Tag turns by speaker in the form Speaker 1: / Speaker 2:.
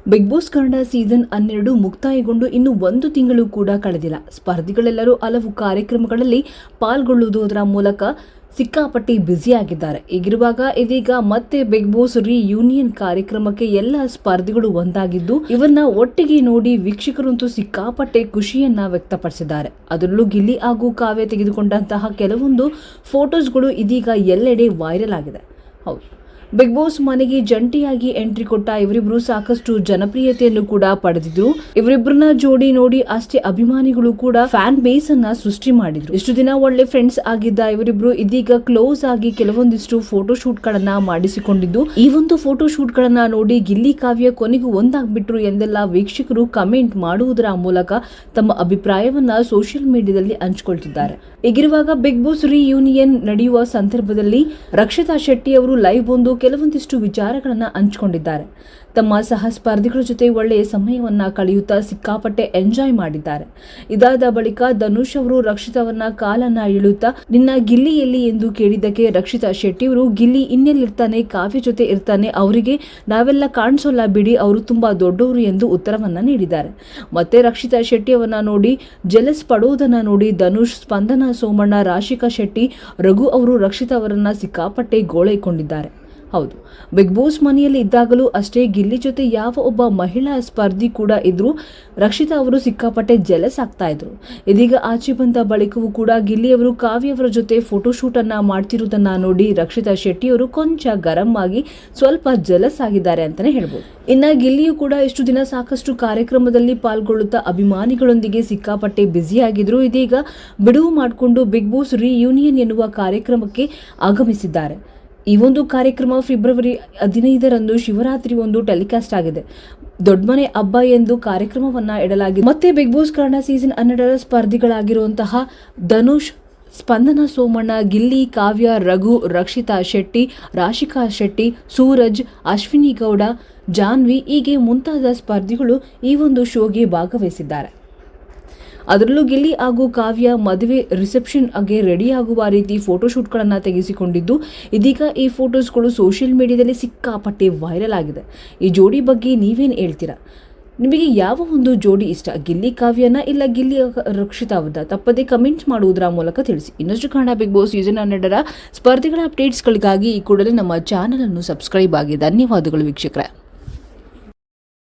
Speaker 1: Big boss Kannada season 12 ಮುಕ್ತಾಯಗೊಂಡು ಇನ್ನು 1 ತಿಂಗಳು ಕೂಡ ಕಳೆದಿಲ್ಲ. ಸ್ಪರ್ಧಿಗಳೆಲ್ಲರೂ ಹಲವು ಕಾರ್ಯಕ್ರಮಗಳಲ್ಲಿ ಪಾಲ್ಗೊಳ್ಳುವುದರ ಮೂಲಕ ಸಿಕ್ಕಾಪಟ್ಟಿ ಬ್ಯುಸಿಯಾಗಿದ್ದಾರೆ. ಹೀಗಿರುವಾಗ ಇದೀಗ ಮತ್ತೆ ಬಿಗ್ ಬಾಸ್ ರಿಯೂನಿಯನ್ ಕಾರ್ಯಕ್ರಮಕ್ಕೆ ಎಲ್ಲ ಸ್ಪರ್ಧಿಗಳು ಒಂದಾಗಿದ್ದು ಇವನ್ನ ಒಟ್ಟಿಗೆ ನೋಡಿ ವೀಕ್ಷಕರಂತೂ ಸಿಕ್ಕಾಪಟ್ಟೆ ಖುಷಿಯನ್ನ ವ್ಯಕ್ತಪಡಿಸಿದ್ದಾರೆ. ಅದರಲ್ಲೂ ಗಿಲ್ಲಿ ಹಾಗೂ ಕಾವ್ಯ ತೆಗೆದುಕೊಂಡಂತಹ ಕೆಲವೊಂದು ಫೋಟೋಸ್ಗಳು ಇದೀಗ ಎಲ್ಲೆಡೆ ವೈರಲ್ ಆಗಿದೆ. ಹೌದು, ಬಿಗ್ ಬಾಸ್ ಮನೆಗೆ ಜಂಟಿಯಾಗಿ ಎಂಟ್ರಿ ಕೊಟ್ಟ ಇವರಿಬ್ರು ಸಾಕಷ್ಟು ಜನಪ್ರಿಯತೆಯನ್ನು ಕೂಡ ಪಡೆದಿದ್ರು. ಇವರಿಬ್ಬರನ್ನ ಜೋಡಿ ನೋಡಿ ಅಷ್ಟೇ ಅಭಿಮಾನಿಗಳು ಕೂಡ ಫ್ಯಾನ್ ಬೇಸ್ ಅನ್ನ ಸೃಷ್ಟಿ ಮಾಡಿದ್ರು. ಇಷ್ಟು ದಿನ ಒಳ್ಳೆ ಫ್ರೆಂಡ್ಸ್ ಆಗಿದ್ದ ಇವರಿಬ್ರು ಇದೀಗ ಕ್ಲೋಸ್ ಆಗಿ ಕೆಲವೊಂದಿಷ್ಟು ಫೋಟೋ ಶೂಟ್ ಗಳನ್ನ ಮಾಡಿಸಿಕೊಂಡಿದ್ದು, ಈ ಒಂದು ಫೋಟೋ ಶೂಟ್ ಗಳನ್ನ ನೋಡಿ ಗಿಲ್ಲಿ ಕಾವ್ಯ ಕೊನೆಗೂ ಒಂದಾಗ್ಬಿಟ್ರು ಎಂದೆಲ್ಲ ವೀಕ್ಷಕರು ಕಮೆಂಟ್ ಮಾಡುವುದರ ಮೂಲಕ ತಮ್ಮ ಅಭಿಪ್ರಾಯವನ್ನ ಸೋಷಿಯಲ್ ಮೀಡಿಯಾದಲ್ಲಿ ಹಂಚಿಕೊಳ್ತಿದ್ದಾರೆ. ಹೀಗಿರುವಾಗ ಬಿಗ್ ಬಾಸ್ ರಿಯೂನಿಯನ್ ನಡೆಯುವ ಸಂದರ್ಭದಲ್ಲಿ ರಕ್ಷಿತಾ ಶೆಟ್ಟಿ ಅವರು ಲೈವ್ ಬಂದು ಕೆಲವೊಂದಿಷ್ಟು ವಿಚಾರಗಳನ್ನ ಹಂಚಿಕೊಂಡಿದ್ದಾರೆ. ತಮ್ಮ ಸಹ ಸ್ಪರ್ಧಿಗಳ ಜೊತೆ ಒಳ್ಳೆಯ ಸಮಯವನ್ನ ಕಳೆಯುತ್ತಾ ಸಿಕ್ಕಾಪಟ್ಟೆ ಎಂಜಾಯ್ ಮಾಡಿದ್ದಾರೆ. ಇದಾದ ಬಳಿಕ ಧನುಷ್ ಅವರು ರಕ್ಷಿತಾವನ್ನ ಕಾಲನ್ನ ಇಳುತ್ತಾ ನಿನ್ನ ಗಿಲ್ಲಿ ಎಲ್ಲಿ ಎಂದು ಕೇಳಿದ್ದಕ್ಕೆ ರಕ್ಷಿತಾ ಶೆಟ್ಟಿ ಅವರು ಗಿಲ್ಲಿ ಇನ್ನೆಲ್ಲಿರ್ತಾನೆ, ಕಾವ್ಯ ಜೊತೆ ಇರ್ತಾನೆ, ಅವರಿಗೆ ನಾವೆಲ್ಲ ಕಾಣಿಸೋಲ್ಲ ಬಿಡಿ, ಅವರು ತುಂಬಾ ದೊಡ್ಡವರು ಎಂದು ಉತ್ತರವನ್ನ ನೀಡಿದ್ದಾರೆ. ಮತ್ತೆ ರಕ್ಷಿತಾ ಶೆಟ್ಟಿ ಅವನ್ನ ನೋಡಿ ಜೆಲಸ್ ಪಡೋದನ್ನ ನೋಡಿ ಧನುಷ್, ಸ್ಪಂದನ ಸೋಮಣ್ಣ, ರಾಶಿಕಾ ಶೆಟ್ಟಿ, ರಘು ಅವರು ರಕ್ಷಿತಾ ಅವರನ್ನ ಸಿಕ್ಕಾಪಟ್ಟೆ ಗೋಳೈಕೊಂಡಿದ್ದಾರೆ. ಹೌದು, ಬಿಗ್ ಬಾಸ್ ಮನೆಯಲ್ಲಿ ಇದ್ದಾಗಲೂ ಅಷ್ಟೇ ಗಿಲ್ಲಿ ಜೊತೆ ಯಾವ ಒಬ್ಬ ಮಹಿಳಾ ಸ್ಪರ್ಧಿ ಕೂಡ ಇದ್ರು ರಕ್ಷಿತಾ ಅವರು ಸಿಕ್ಕಾಪಟ್ಟೆ ಜೆಲಸ್ ಆಗ್ತಾ ಇದ್ರು. ಇದೀಗ ಆಚೆ ಬಂದ ಬಳಿಕವೂ ಕೂಡ ಗಿಲ್ಲಿ ಅವರು ಕಾವ್ಯ ಅವರ ಜೊತೆ ಫೋಟೋಶೂಟ್ ಅನ್ನ ಮಾಡ್ತಿರುವುದನ್ನ ನೋಡಿ ರಕ್ಷಿತಾ ಶೆಟ್ಟಿ ಅವರು ಕೊಂಚ ಗರಂ ಆಗಿ ಸ್ವಲ್ಪ ಜೆಲಸ್ ಆಗಿದ್ದಾರೆ ಅಂತಾನೆ ಹೇಳ್ಬೋದು. ಇನ್ನ ಗಿಲ್ಲಿಯು ಕೂಡ ಇಷ್ಟು ದಿನ ಸಾಕಷ್ಟು ಕಾರ್ಯಕ್ರಮದಲ್ಲಿ ಪಾಲ್ಗೊಳ್ಳುತ್ತಾ ಅಭಿಮಾನಿಗಳೊಂದಿಗೆ ಸಿಕ್ಕಾಪಟ್ಟೆ ಬ್ಯುಸಿಯಾಗಿದ್ರು. ಇದೀಗ ಬಿಡುವು ಮಾಡಿಕೊಂಡು ಬಿಗ್ ಬಾಸ್ ರಿಯೂನಿಯನ್ ಎನ್ನುವ ಕಾರ್ಯಕ್ರಮಕ್ಕೆ ಆಗಮಿಸಿದ್ದಾರೆ. ಈ ಒಂದು ಕಾರ್ಯಕ್ರಮ ಫೆಬ್ರವರಿ 15ರಂದು ಶಿವರಾತ್ರಿ ಒಂದು ಟೆಲಿಕಾಸ್ಟ್ ಆಗಿದೆ. ದೊಡ್ಡಮನೆ ಹಬ್ಬ ಎಂದು ಕಾರ್ಯಕ್ರಮವನ್ನ ಇಡಲಾಗಿದೆ. ಮತ್ತೆ ಬಿಗ್ ಬಾಸ್ ಕನ್ನಡ ಸೀಸನ್ 12ರ ಸ್ಪರ್ಧಿಗಳಾಗಿರುವಂತಹ ಧನುಷ್, ಸ್ಪಂದನ ಸೋಮಣ್ಣ, ಗಿಲ್ಲಿ, ಕಾವ್ಯ, ರಘು, ರಕ್ಷಿತಾ ಶೆಟ್ಟಿ, ರಾಶಿಕಾ ಶೆಟ್ಟಿ, ಸೂರಜ್, ಅಶ್ವಿನಿ ಗೌಡ, ಜಾನ್ವಿ ಹೀಗೆ ಮುಂತಾದ ಸ್ಪರ್ಧಿಗಳು ಈ ಒಂದು ಶೋಗೆ ಭಾಗವಹಿಸಿದ್ದಾರೆ. ಅದರಲ್ಲೂ ಗಿಲ್ಲಿ ಹಾಗೂ ಕಾವ್ಯ ಮದುವೆ ರಿಸೆಪ್ಷನ್ ಆಗಿ ರೆಡಿ ಆಗುವ ರೀತಿ ಫೋಟೋಶೂಟ್ಗಳನ್ನು ತೆಗೆಸಿಕೊಂಡಿದ್ದು, ಇದೀಗ ಈ ಫೋಟೋಸ್ಗಳು ಸೋಷಿಯಲ್ ಮೀಡಿಯಾದಲ್ಲಿ ಸಿಕ್ಕಾಪಟ್ಟೆ ವೈರಲ್ ಆಗಿದೆ. ಈ ಜೋಡಿ ಬಗ್ಗೆ ನೀವೇನು ಹೇಳ್ತೀರಾ? ನಿಮಗೆ ಯಾವ ಒಂದು ಜೋಡಿ ಇಷ್ಟ? ಗಿಲ್ಲಿ ಕಾವ್ಯನ ಇಲ್ಲ ಗಿಲ್ಲಿ ರಕ್ಷಿತಾ ಅವರ? ತಪ್ಪದೇ ಕಮೆಂಟ್ಸ್ ಮಾಡುವುದರ ಮೂಲಕ ತಿಳಿಸಿ. ಇನ್ನಷ್ಟು ಕನ್ನಡ ಬಿಗ್ ಬಾಸ್ ಸೀಸನ್ 12ರ ಸ್ಪರ್ಧಿಗಳ ಅಪ್ಡೇಟ್ಸ್ಗಳಿಗಾಗಿ ಈ ಕೂಡಲೇ ನಮ್ಮ ಚಾನಲ್ ಅನ್ನು ಸಬ್ಸ್ಕ್ರೈಬ್ ಆಗಿ. ಧನ್ಯವಾದಗಳು ವೀಕ್ಷಕರೇ.